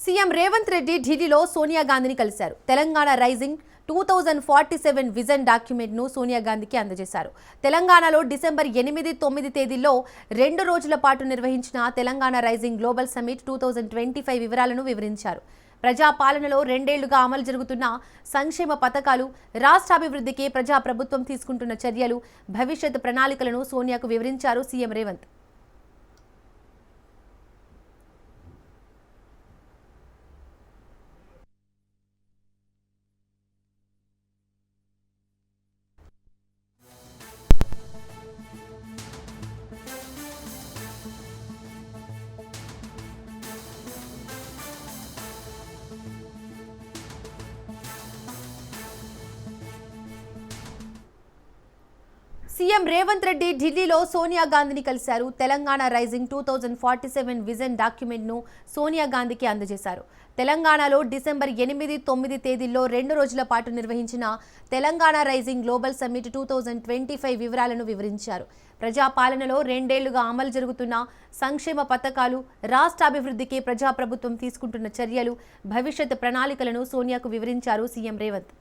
CM Revanth Reddy ఢిల్లీలో సోనియా గాంధీని కలిశారు. తెలంగాణ రైజింగ్ 2047 విజన్ డాక్యుమెంట్ను సోనియా గాంధీకి అందజేశారు. తెలంగాణలో డిసెంబర్ 8, 9 తేదీల్లో 2 రోజుల పాటు నిర్వహించిన తెలంగాణ రైజింగ్ గ్లోబల్ సమ్మిట్ 2025 వివరాలను వివరించారు. ప్రజాపాలనలో 2 ఏళ్లుగా అమలు జరుగుతున్న సంక్షేమ పథకాలు, రాష్ట్రాభివృద్ధికి ప్రజాప్రభుత్వం తీసుకుంటున్న చర్యలు, భవిష్యత్ ప్రణాళికలను సోనియాకు వివరించారు సీఎం రేవంత్. సీఎం రేవంత్ రెడ్డి ఢిల్లీలో సోనియా గాంధీని కలిశారు. తెలంగాణ రైజింగ్ 2047 విజన్ డాక్యుమెంట్ను సోనియా గాంధీకి అందజేశారు. తెలంగాణలో డిసెంబర్ 8, 9 తేదీల్లో 2 రోజుల పాటు నిర్వహించిన తెలంగాణ రైజింగ్ గ్లోబల్ సమ్మిట్ 2025 వివరాలను వివరించారు. ప్రజాపాలనలో 2 ఏళ్లుగా అమలు జరుగుతున్న సంక్షేమ పథకాలు, రాష్ట్రాభివృద్ధికి ప్రజాప్రభుత్వం తీసుకుంటున్న చర్యలు, భవిష్యత్ ప్రణాళికలను సోనియాకు వివరించారు సీఎం రేవంత్.